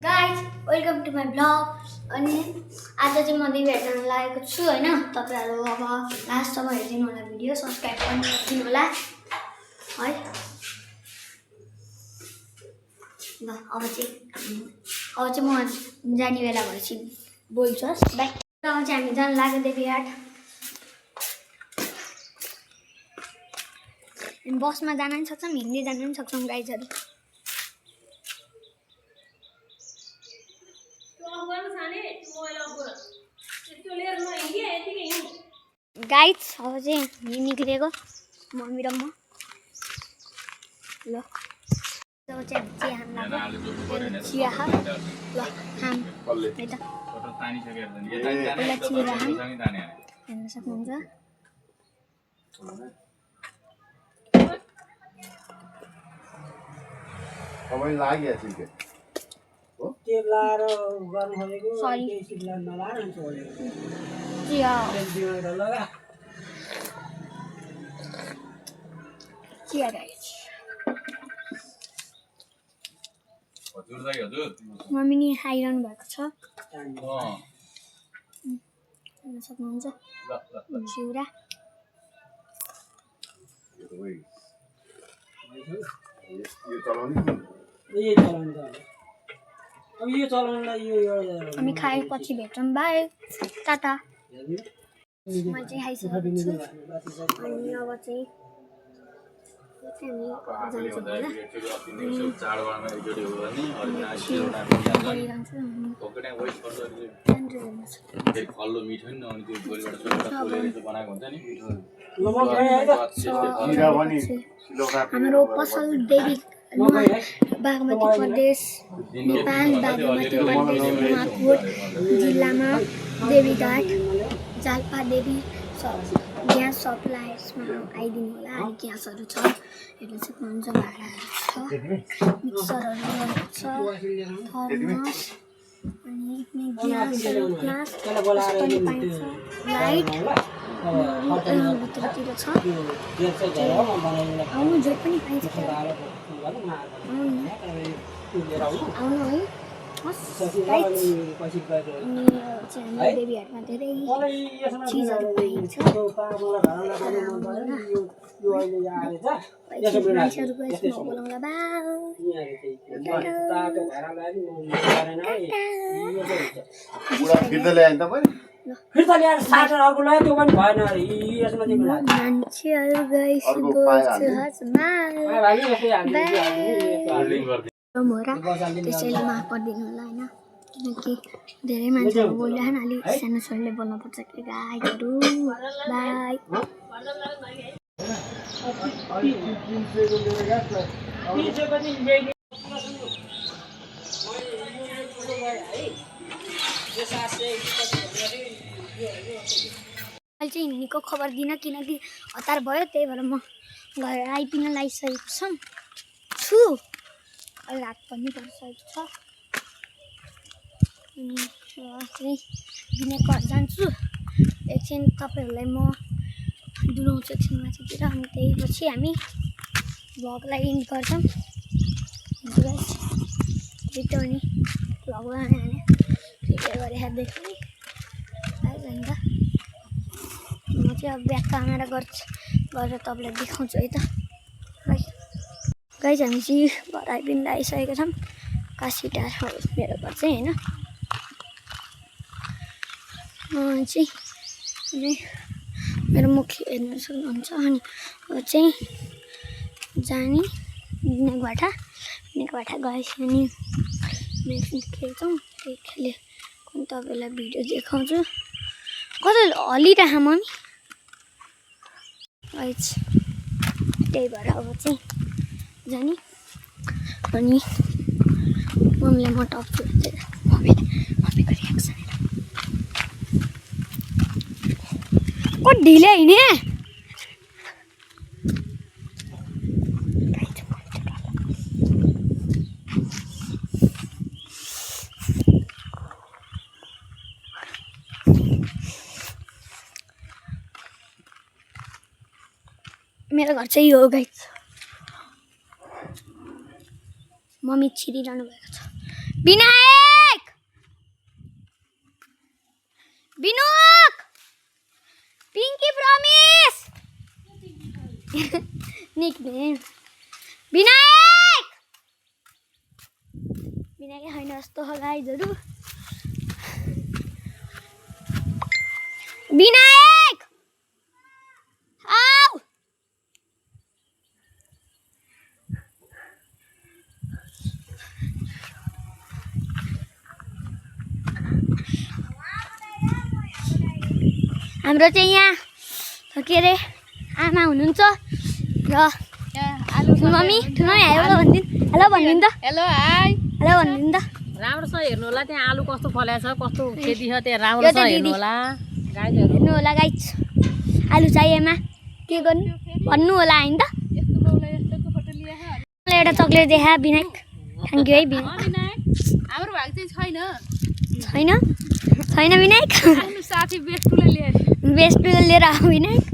Guys welcome to my blog. अनि आज चाहिँ म देवी हेर्न लागेको छु होइन। तपाईँहरू अब लास्टसम्म हेरिदिनु होला, भिडियो सब्सक्राइब पनि गरिदिनु होला है। ल अब चाहिँ म जाने बेला भएपछि बोल्छु बाई। अब चाहिँ हामी जानु लाग्यो देवीहाट। बसमा जान पनि सक्छौँ, हिँड्दै जान पनि सक्छौँ गाइजहरू। गाइज अब चाहिँ हामी निक्लेको मम्मी र म। ल अब चाहिँ चिया खान लाग्यो। चिया खा ल खाम है त। पहिला चिया खाम हेर्न सक्नुहुन्छ। तपाईँ लाग्यो छिके हो के लाएर गर्नु खोजेको के सिग्नल नलाएर हुन्छ चिया लगा चिया गाइस। हजुर दाइ हजुर मम्मी नि खाइरहनु भएको छ। हेर्न सक्नुहुन्छ चिउरा। यो चलाउने अब यो चलाउनलाई यो हामी खाएपछि भेटौँ, बाई टाटा। म चाहिँ खाइसकेको छु अनि अब चाहिँ हाम्रो पसल देवी बागमती प्रदेश नेपाल, बागमती प्रदेश नुवाकोट जिल्लामा देवीघाट जाल्पा देवी ग्यास सप्लायर्समा आइदिनु होला। अनि ग्यासहरू छ, हेर्न सक्नुहुन्छ, भाँडाहरू छ, मिक्सरहरू छ, थर्मस अनि ग्यासहरू ग्यास पनि पाइन्छ। लाइट भित्रतिर छ, आउनु जो पनि पाइन्छ। आउनु है अनि देवीहाटमा धेरै चिजहरू पाइन्छ। मान्छेहरू बोलाउँला त्यसैले माफ गरिदिनु होला होइन, किनकि धेरै मान्छेहरू बोलिरहेन। अलिक सानो छोरीले बोल्नु पर्छ कि गाईहरू। बाई। अहिले चाहिँ हिँड्नेको खबर दिनँ किनकि हतार भयो, त्यही भएर म घर आइपिन लागिसकेको छु। रात पनि परिसकेको छ अनि चाहिँ दिनेको घर जान्छु। एकछिन तपाईँहरूलाई म डुलाउँछु एकछिन माथितिर, अनि त्यही पछि हामी भ्लगलाई इन्ड गर्छौँ। छिटो अनि भ्लग बनाउने प्रिपेयर गरेर देखाउने अन्त म चाहिँ अब ब्याक क्यामेरा गरेर तपाईँलाई देखाउँछु है त। गाइस हामी चाहिँ घर आइपिन आइसकेको छौँ। काशीटार हो मेरो घर चाहिँ होइन। चाहिँ मेरो मुख हेर्न सक्नुहुन्छ। अनि अब चाहिँ जाने नेकबाटा गएपछि अनि मेसिन खेल्छौँ। त्यही खेलेको तपाईँलाई भिडियो देखाउँछु। कता हलिरह मम्मी गाइस, त्यही भएर अब चाहिँ जाने। अनि मम्मीले म टप्छु मम्मीको रियाक्सन हेर को ढिलै हिँड्ने। मेरो घर चाहिँ यो हो गाइस। मम्मी छिरिरहनु भएको छ। बिना निकनेम विनायक विनायक होइन जस्तो हो गाइजहरू विनायक आऊ हाम्रो चाहिँ यहाँ के अरे आमा हुनुहुन्छ र मम्मी हेलो भनिदिनु त हेलो हाई हेलो भनिदिनु त राम्रोसँग हेर्नु होला त्यहाँ आलु कस्तो फलेको छ कस्तो खेती छ त्यहाँ राम्रोसँग हेर्नु होला गाइजहरु हेर्नु होला गाइज आलु चाहिएमा के गर्नु भन्नु होला हैन त मलाई एउटा चक्लेट देखा विनायक थ्याङ्क यू है विनायक हाम्रो भाग चाहिँ छैन छैन छैन विनायक आफ्नो साथी बेस्टुले लिएर आऊ विनायक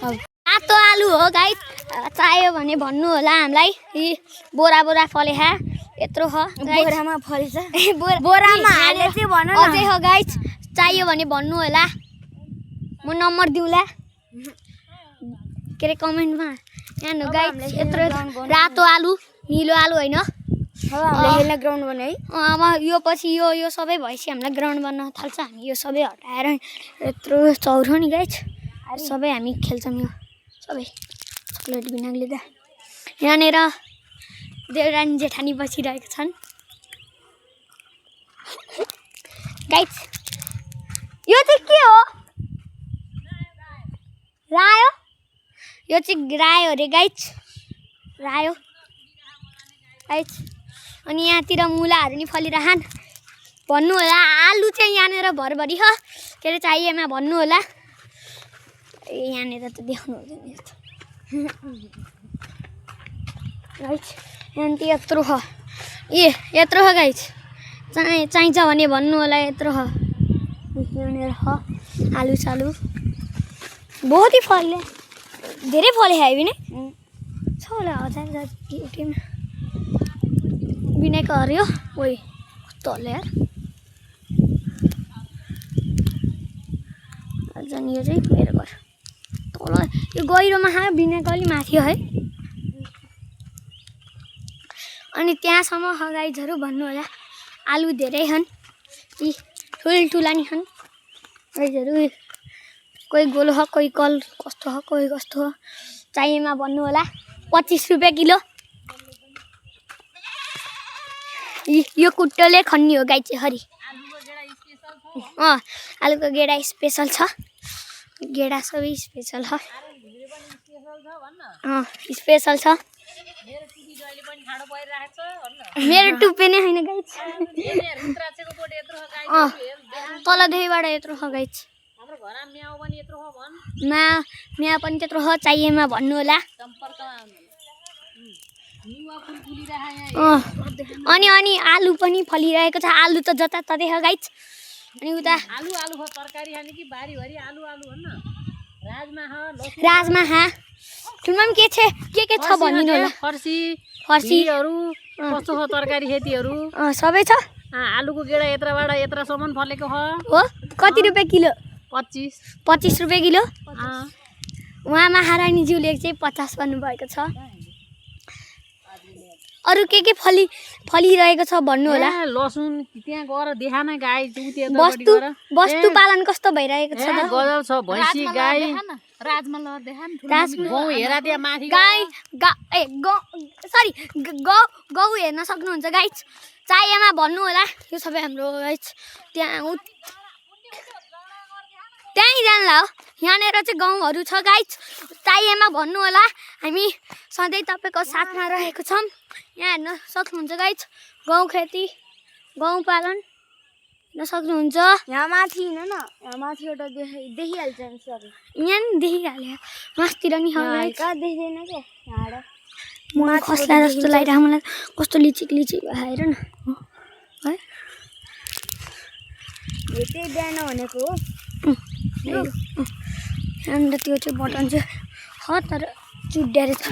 रातो आलु हो गाइस चाहियो भने भन्नु होला हामीलाई बोरा बोरा फलेहा यत्रो हो बोरामा फलेछ बोरामा हाले चाहिँ भन न अझै हो गाइस चाहियो भने भन्नु होला म नम्बर दिउँला के रे कमेन्टमा यहाँ नो गाइस यत्रो रातो आलु निलो आलु हैन हामीलाई ग्राउन्ड बन्ने है अब यो पछि यो सबै भएपछि हामीलाई ग्राउन्ड बन्न थाल्छ हामी यो सबै हटाएर यत्रो चौरो नि गाइस सबै हामी खेल्छौँ यो सबै चक्लेट बिनाले त यहाँनिर देवरानी जेठानी बसिरहेका छन् गाइस यो चाहिँ के हो रायो यो चाहिँ रायो अरे गाइस रायो गाइस अनि यहाँतिर मुलाहरू नि फलिरहन् भन्नु होला आलु चाहिँ यहाँनिर भरभरि हो के अरे चाहिएमा भन्नु होला यहाँनिर त देख्नु हुँदैन यस्तो गाइस यहाँ यत्रो हो यत्रो हो गाइस चाहिन्छ भने भन्नु होला यत्रो हो यहाँनिर हो आलु सालु बहुत ही फल्यो धेरै फले है विनय छ होला हजार टिममा विनयको हरियो ओइ कस्तो होला यार झन् यो चाहिँ मेरो घर तल यो गहिरोमा विनयको अलि माथि है अनि त्यहाँसम्म गाइजहरू भन्नु होला आलु धेरै छन् यी ठुल्ठुला नि छन् गाइजहरू कोही गोलो हो कोही कल कस्तो हो कोही कस्तो हो चाहिएमा भन्नु होला 25 रुपियाँ किलो यो कुट्टोले खन्नी हो गाई चाहिँ हरि आलुको गेडा स्पेसल छ गेडा सबै स्पेसल हो स्पेसल छ मेरो टुप्पे नै होइन गाई तलदेखिबाट यत्रो छ गाई म्याउ पनि त्यत्रो हो चाहिएमा भन्नु होला अनि आलु पनि फलिरहेको छ आलु त जताततै हो गाइस अनि उता आलु हो तरकारी खाने कि बारीभरि आलु भन्न राजमा ठुलमा के छ भनिदिनु होला फर्सीहरू कस्तो हो तरकारी खेतीहरू सबै छ आलुको गेडा यत्रबाट यत्रसम्म फलेको हो कति रुपियाँ किलो 25 रुपियाँ किलो उहाँ महारानीज्यूले चाहिँ 50 भन्नुभएको छ अरू के फलिरहेको छ भन्नु होला लसुन त्यहाँ गएर देखा न गाई वस्तु पालन कस्तो भइरहेको छ गजल छ भैँसी गाई राजमा ल देखा न गौ हेरा त्यहाँ माथि गौ हेर्न सक्नुहुन्छ गाइस चाहिएमा भन्नु होला यो सबै हाम्रो गाइस त्यहीँ जानला हो यहाँनिर चाहिँ गाउँहरू छ गाइस चाहिएमा भन्नु होला हामी सधैँ तपाईँको साथमा रहेको छौँ यहाँ हेर्न सक्नुहुन्छ गाइस गाउँ खेती गाउँ पालन हेर्न सक्नुहुन्छ यहाँ माथि हिँड्नु न यहाँ माथि एउटा देखिहाल्छ यहाँ नि देखिहाल्यो मासतिर नि कहाँ देख्दैन क्या मलाई खस्ला जस्तो लागिरहेको मलाई कस्तो लिचिक भएर न है त्यही बिहान भनेको हो अन्त त्यो चाहिँ बटन चाहिँ हो तर चुड्याएर छ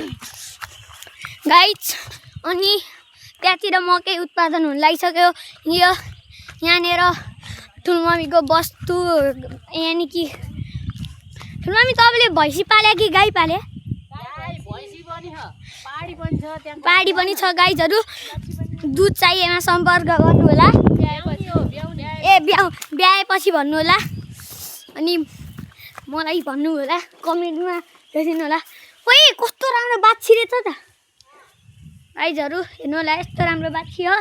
गाइस अनि त्यहाँतिर मकै उत्पादन हुन लागिसक्यो यो यहाँनिर ठुलमम्मीको वस्तु यानि कि ठुलमम्मी तपाईँले भैँसी पाले कि गाई पाले? पाडी पनि छ गाईहरू। दुध चाहिएमा सम्पर्क गर्नु होला। ए ब्याएपछि भन्नु होला अनि मलाई भन्नु होला कमेन्टमा लेखिदिनु होला। ओइ कस्तो राम्रो बाछी रहेछ त गाईहरू, हेर्नु होला यस्तो राम्रो बाछी हो।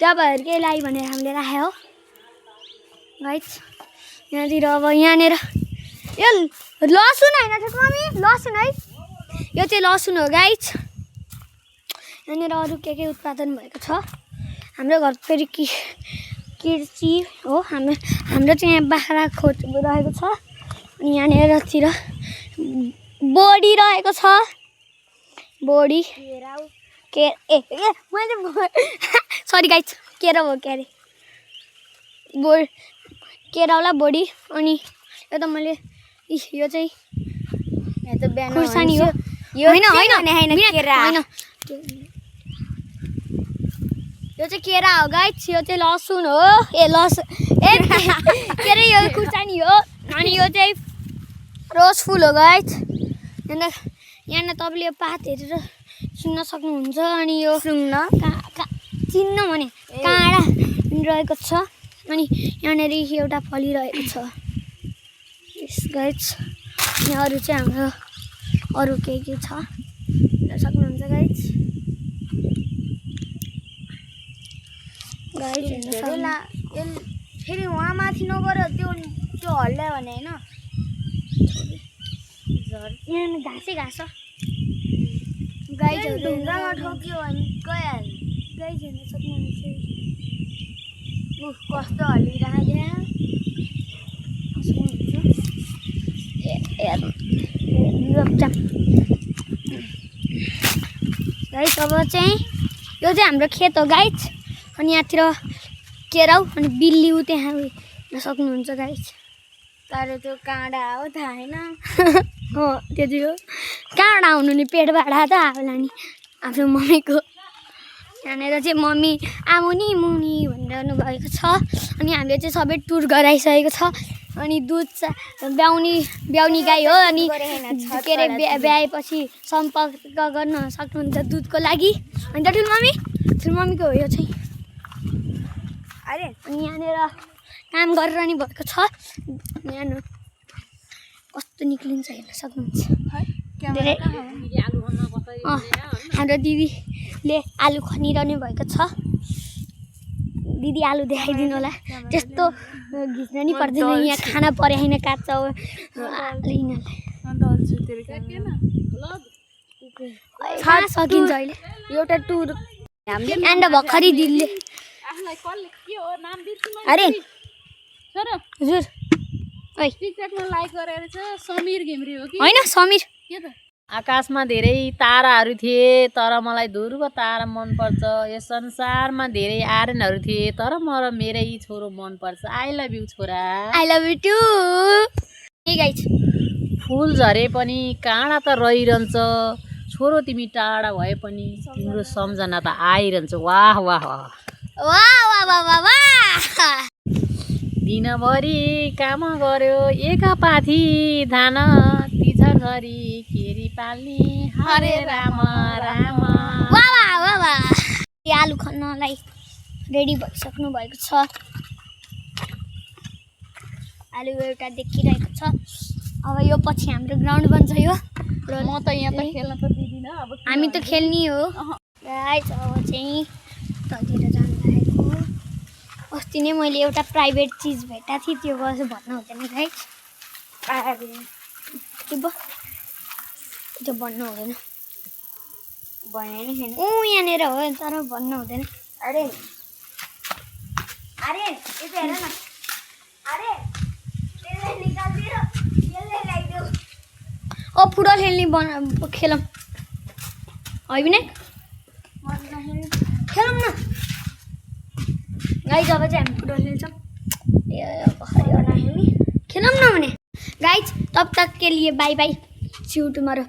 तपाईँहरूकै लागि भनेर हामीले राखेको हो गाइज। यहाँतिर अब यहाँनिर यो लसुन होइन ठुलमम्मी, लसुन है, यो चाहिँ लसुन हो गाइज। यहाँनिर अरू के उत्पादन भएको छ। हाम्रो घर फेरि कृषि हो। हाम्रो चाहिँ यहाँ बाख्रा खोट रहेको छ अनि यहाँनिरतिर बोडी रहेको छ। बोडी मैले सरी गाइज, केरा हो के अरे केराउला बोडी। अनि यो त मैले यो चाहिँ खुर्सानी हो। होइन यो चाहिँ केरा हो गाइस। यो चाहिँ लसुन हो। के अरे यो खुर्सानी हो। अनि यो चाहिँ रोज फुल हो गाइस। यहाँ तपाईँले यो पात हेरेर सुन्न सक्नुहुन्छ। अनि यो चिन्न भने काँडा रहेको छ। अनि यहाँनिर एउटा फलिरहेको छ गाइस। यहाँ अरू चाहिँ हाम्रो अरू के छ हेर्न सक्नुहुन्छ गाइस। फेरि वहाँ माथि नगर त्यो हल्ला भने होइन यहाँ घाँसै घाँस गाईहरू ढुङ्गामा ठोक्यो भने गइहाल्यो। गाई हेर्न सक्नुहुन्छ। कस्तो हल्लिरहेको गाइस अब चाहिँ यो चाहिँ हाम्रो खेत हो गाइस। अनि यहाँतिर केराउ अनि बिल्ली उ त्यहाँ हेर्न सक्नुहुन्छ गाइस। तर त्यो काँडा हो थाहा होइन। हो त्यो चाहिँ हो काँडा हुनु नि पेटबाट त आउला नि आफ्नो मम्मीको। यहाँनिर चाहिँ मम्मी आमुनी मुनी भनिरहनु भएको छ। अनि हामीले चाहिँ सबै टुर गराइसकेको छ। अनि दुध ब्याउने गाई हो। अनि के अरे ब्याएपछि सम्पर्क गर्न सक्नुहुन्छ दुधको लागि। अनि त ठुलमम्मीको हो यो चाहिँ। अरे अनि यहाँनिर काम गरेर नि भएको छ। यहाँ कस्तो निक्लिन्छ हेर्न सक्नुहुन्छ। धेरै हाम्रो दिदीले आलु खनिरहनु भएको छ। दिदी आलु देखाइदिनु होला। त्यस्तो घिच्न नि पर्दैन। यहाँ खाना परे होइन काट्छ सकिन्छ अहिले एउटा टुर हामीले भर्खरै दिदीले। अरे हजुर होइन समीर आकाशमा धेरै ताराहरू थिए तर मलाई ध्रुव तारा मनपर्छ। यस संसारमा धेरै आर्यनहरू थिए तर मलाई मेरै छोरो मनपर्छ। आई लभ यु छोरा। I love you too. Guys फुल झरे पनि काँडा त रहिरहन्छ। छोरो तिमी टाढा भए पनि तिम्रो सम्झना त आइरहन्छ। वाह वाह वाह वाह वाह वाह वाह वाह। दिनभरि काम गर्यो एकापाथी धान तिझरी केरी पाल्ने हरे राम राम। वाह वाह वाह वाह। आलु खन्नलाई रेडी भइसक्नु भएको छ। आलु एउटा देखिरहेको छ। अब यो पछि हाम्रो ग्राउन्ड बन्छ। यो म त यहाँ त खेल्न त दिदिनँ। अब हामी त खेल्ने हो गाइस। अब चाहिँ ततिर जानु लागेको। अस्ति नै मैले एउटा प्राइभेट चिज भेटेको थिएँ। त्यो गर्छु भन्न हुँदैन गाइस। त्यो भन्नु हुँदैन। भने नि छैन। यहाँनिर हो तर भन्नु हुँदैन। अरे यता हेर न। अरे त्यसलाई निकाल्दियो यसले ल्याइदेऊ। फुटबल खेल्ने खेलौँ है विनायक। खेलौँ न गाइस। अब चाहिँ हामी फुटबल खेल्छौँ। खेलौँ न भने गाइस। तब तक के लिए bye bye. See you tomorrow.